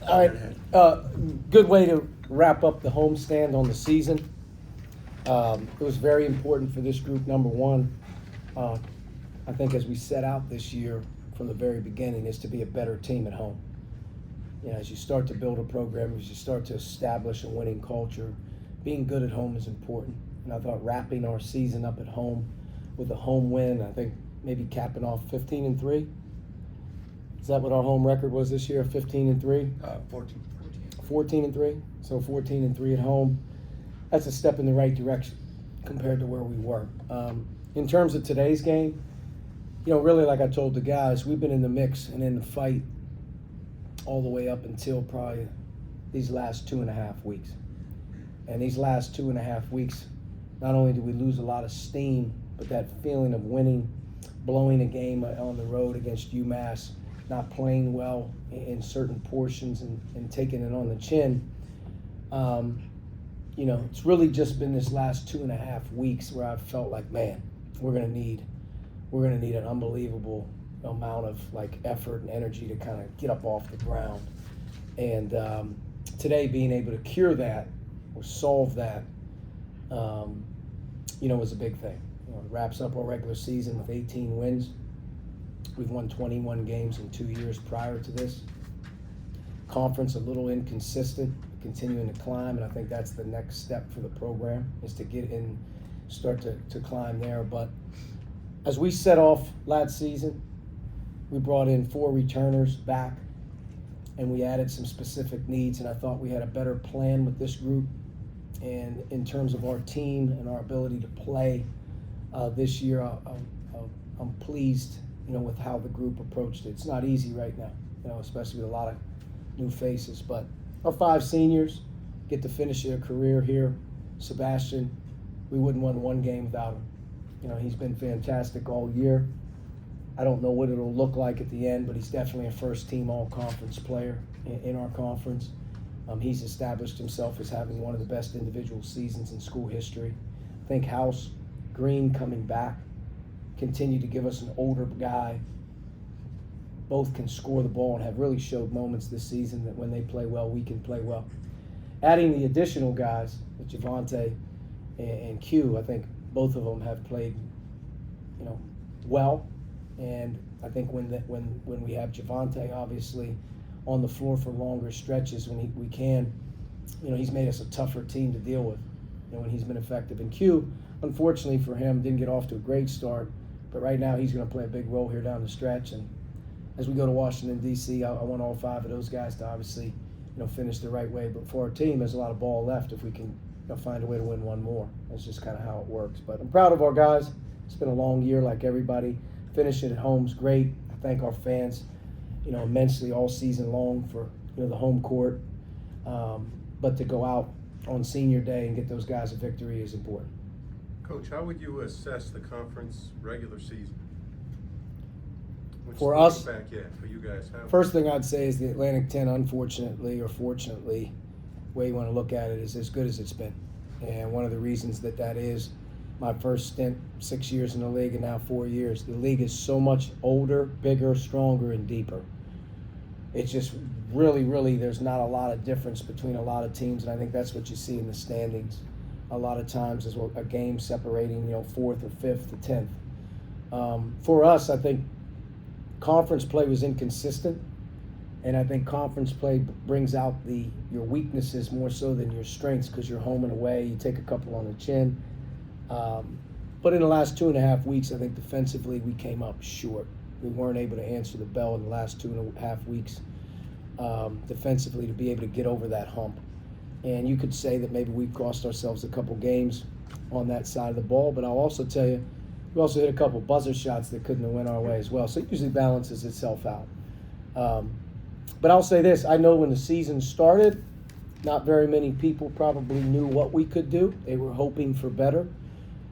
All right. Good way to wrap up the homestand on the season. It was very important for this group. Number one, I think as we set out this year from the very beginning, is to be a better team at home. You know, as you start to build a program, as you start to establish a winning culture, being good at home is important. And I thought wrapping our season up at home with a home win, I think maybe capping off 15-3. Is that what our home record was this year? 15-3? 14-3. So 14-3 at home. That's a step in the right direction compared to where we were. In terms of today's game, you know, really, like I told the guys, we've been in the mix and in the fight all the way up until probably these last 2.5 weeks. And these last 2.5 weeks, not only did we lose a lot of steam, but that feeling of winning, blowing a game on the road against UMass, not playing well in certain portions and taking it on the chin. You know, it's really just been this last 2.5 weeks where I've felt like, man, we're gonna need an unbelievable amount of like effort and energy to kind of get up off the ground. And today being able to cure that or solve that, you know, was a big thing. You know, it wraps up our regular season with 18 wins. We've won 21 games in 2 years prior to this. Conference a little inconsistent, continuing to climb, and I think that's the next step for the program, is to get in, start to climb there. But as we set off last season, we brought in 4 returners back, and we added some specific needs, and I thought we had a better plan with this group. And in terms of our team and our ability to play this year, I'm pleased, you know, with how the group approached it. It's not easy right now, you know, especially with a lot of new faces. But our 5 seniors get to finish their career here. Sebastian, we wouldn't won one game without him. You know, he's been fantastic all year. I don't know what it'll look like at the end, but he's definitely a first-team all-conference player in our conference. He's established himself as having one of the best individual seasons in school history. I think House, Green coming back, continue to give us an older guy. Both can score the ball and have really showed moments this season that when they play well, we can play well. Adding the additional guys, with Javante and Q, I think both of them have played, you know, well. And I think when we have Javante obviously on the floor for longer stretches when we can, you know, he's made us a tougher team to deal with, you know, when he's been effective. And Q, unfortunately for him, didn't get off to a great start, but right now he's going to play a big role here down the stretch. And as we go to Washington, D.C., I want all 5 of those guys to obviously, you know, finish the right way. But for our team, there's a lot of ball left if we can, you know, find a way to win one more. That's just kind of how it works. But I'm proud of our guys. It's been a long year like everybody. Finishing at home's great. I thank our fans, you know, immensely all season long for, you know, the home court. But to go out on senior day and get those guys a victory is important. Coach, how would you assess the conference regular season? For us, for you guys. First thing I'd say is the Atlantic 10, unfortunately or fortunately, the way you want to look at it, is as good as it's been. And one of the reasons that is my first stint, 6 years in the league and now 4 years. The league is so much older, bigger, stronger, and deeper. It's just really, there's not a lot of difference between a lot of teams, and I think that's what you see in the standings. A lot of times is a game separating, you know, 4th or 5th to 10th. For us, I think conference play was inconsistent, and I think conference play brings out your weaknesses more so than your strengths, because you're home and away. You take a couple on the chin. But in the last 2.5 weeks, I think defensively we came up short. We weren't able to answer the bell in the last 2.5 weeks defensively to be able to get over that hump. And you could say that maybe we've cost ourselves a couple games on that side of the ball, but I'll also tell you, we also hit a couple buzzer shots that couldn't have went our way as well. So it usually balances itself out. But I'll say this, I know when the season started, not very many people probably knew what we could do. They were hoping for better.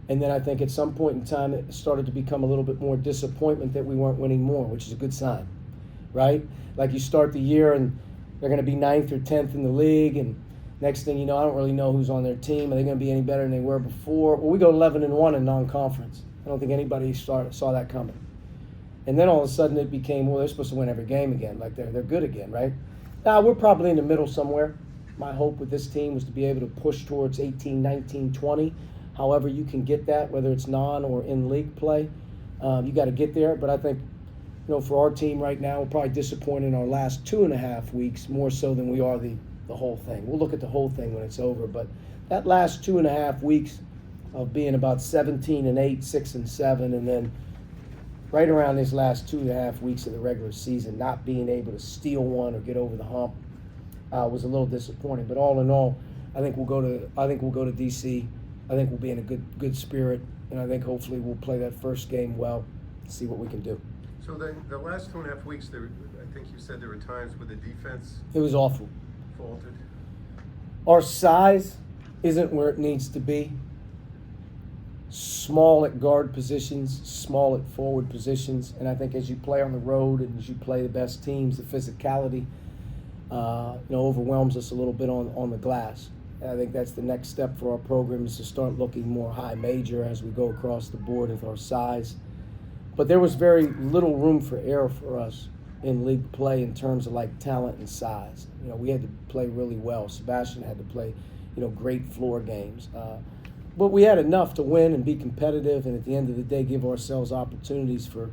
And then I think at some point in time, it started to become a little bit more disappointment that we weren't winning more, which is a good sign, right? Like you start the year and they're going to be 9th or 10th in the league, and next thing you know, I don't really know who's on their team. Are they going to be any better than they were before? Well, we go 11-1 in non-conference. I don't think anybody saw that coming. And then all of a sudden it became, well, they're supposed to win every game again, like they're good again, right? We're probably in the middle somewhere. My hope with this team was to be able to push towards 18, 19, 20. However you can get that, whether it's non or in league play, you got to get there. But I think, for our team right now, we're probably disappointed in our last 2.5 weeks more so than we are the whole thing. We'll look at the whole thing when it's over. But that last 2.5 weeks of being about 17-8, 6-7, and then right around these last 2.5 weeks of the regular season, not being able to steal one or get over the hump was a little disappointing. But all in all, I think we'll go to DC. I think we'll be in a good spirit, and I think hopefully we'll play that first game well, see what we can do. So the last 2.5 weeks, I think you said there were times where the defense It was awful. faltered. Our size isn't where it needs to be. Small at guard positions, small at forward positions, and I think as you play on the road and as you play the best teams, the physicality overwhelms us a little bit on the glass. And I think that's the next step for our program, is to start looking more high major as we go across the board with our size. But there was very little room for error for us in league play in terms of like talent and size. We had to play really well. Sebastian had to play, great floor games. But we had enough to win and be competitive, and at the end of the day, give ourselves opportunities for,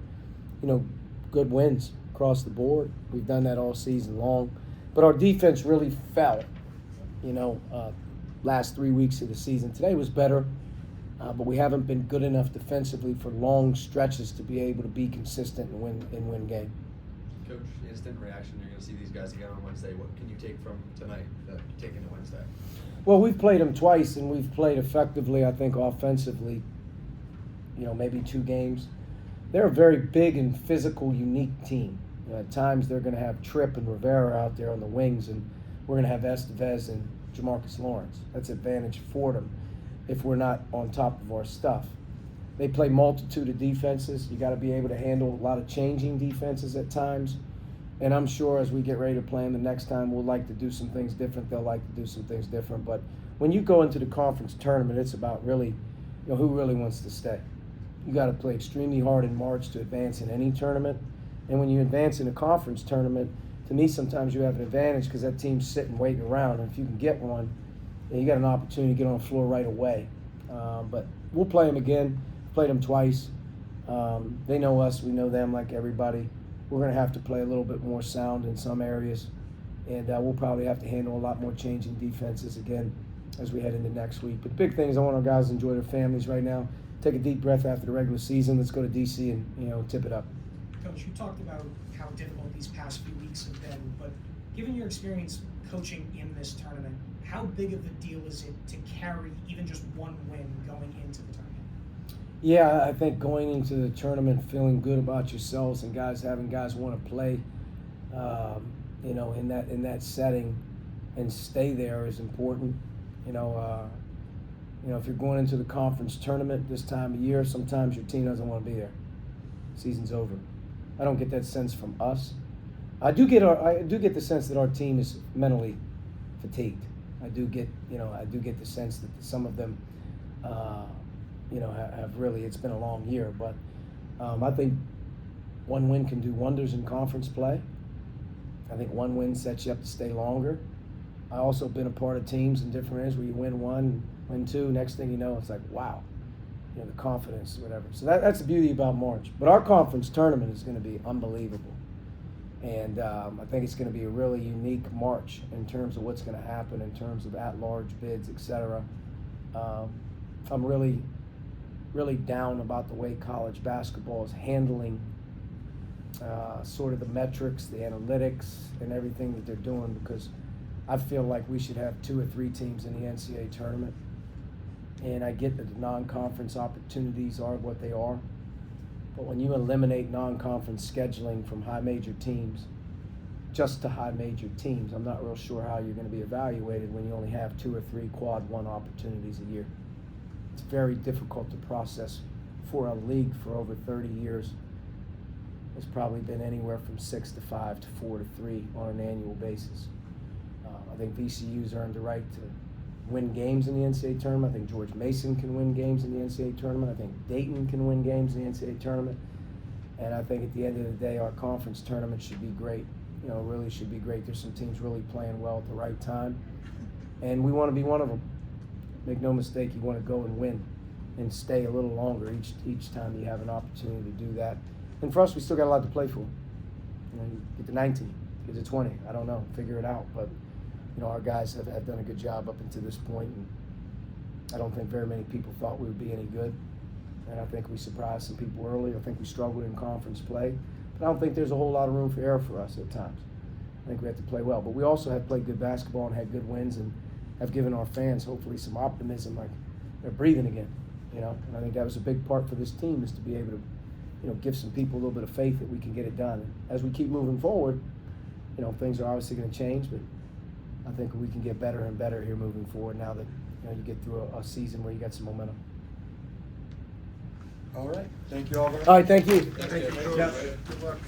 good wins across the board. We've done that all season long. But our defense really fell, last 3 weeks of the season. Today was better, but we haven't been good enough defensively for long stretches to be able to be consistent and win game. Coach, instant reaction. You're going to see these guys again on Wednesday. What can you take from tonight that you take into Wednesday? Well, we've played them twice, and we've played effectively, I think, offensively, maybe 2 games. They're a very big and physical, unique team. At times they're going to have Tripp and Rivera out there on the wings, and we're going to have Estevez and Jamarcus Lawrence. That's advantage Fordham if we're not on top of our stuff. They play multitude of defenses. You got to be able to handle a lot of changing defenses at times. And I'm sure as we get ready to play them the next time, we'll like to do some things different. They'll like to do some things different. But when you go into the conference tournament, it's about really, who really wants to stay. You got to play extremely hard in March to advance in any tournament. And when you advance in a conference tournament, to me, sometimes you have an advantage because that team's sitting waiting around. And if you can get one, you got an opportunity to get on the floor right away. But we'll play them again. Played them twice. They know us. We know them like everybody. We're going to have to play a little bit more sound in some areas. And we'll probably have to handle a lot more changing defenses again as we head into next week. But the big thing is I want our guys to enjoy their families right now. Take a deep breath after the regular season. Let's go to D.C. and, tip it up. Coach, you talked about how difficult these past few weeks have been, but given your experience coaching in this tournament, how big of a deal is it to carry even just one win going into the tournament? Yeah, I think going into the tournament feeling good about yourselves and having guys want to play, in that setting and stay there is important. If you're going into the conference tournament this time of year, sometimes your team doesn't want to be there. Season's over. I don't get that sense from us. I do get the sense that our team is mentally fatigued. I do get the sense that some of them, have really, it's been a long year. But I think one win can do wonders in conference play. I think one win sets you up to stay longer. I also been a part of teams in different areas where you win one, win two, next thing you know, it's like, wow. The confidence, whatever. So that's the beauty about March. But our conference tournament is going to be unbelievable. And I think it's going to be a really unique March in terms of what's going to happen in terms of at-large bids, etc. I'm really, really down about the way college basketball is handling sort of the metrics, the analytics, and everything that they're doing, because I feel like we should have 2 or 3 teams in the NCAA tournament. And I get that the non-conference opportunities are what they are. But when you eliminate non-conference scheduling from high major teams, just to high major teams, I'm not real sure how you're going to be evaluated when you only have 2 or 3 quad 1 opportunities a year. It's very difficult to process for a league for over 30 years. It's probably been anywhere from 6 to 5 to 4 to 3 on an annual basis. I think VCU's earned the right to win games in the NCAA tournament. I think George Mason can win games in the NCAA tournament. I think Dayton can win games in the NCAA tournament. And I think at the end of the day, our conference tournament should be great. really should be great. There's some teams really playing well at the right time, and we want to be one of them. Make no mistake, you want to go and win and stay a little longer each time you have an opportunity to do that. And for us, we still got a lot to play for. You get to 19, get to 20, I don't know, figure it out. But, our guys have done a good job up until this point, and I don't think very many people thought we would be any good. And I think we surprised some people early. I think we struggled in conference play. But I don't think there's a whole lot of room for error for us at times. I think we have to play well. But we also have played good basketball and had good wins and have given our fans hopefully some optimism, like they're breathing again. And I think that was a big part for this team, is to be able to, give some people a little bit of faith that we can get it done. And as we keep moving forward, things are obviously going to change, but I think we can get better and better here moving forward now that you get through a season where you got some momentum. All right. Thank you all very much. All right, thank you. Thank you, Coach. Yeah. Good luck.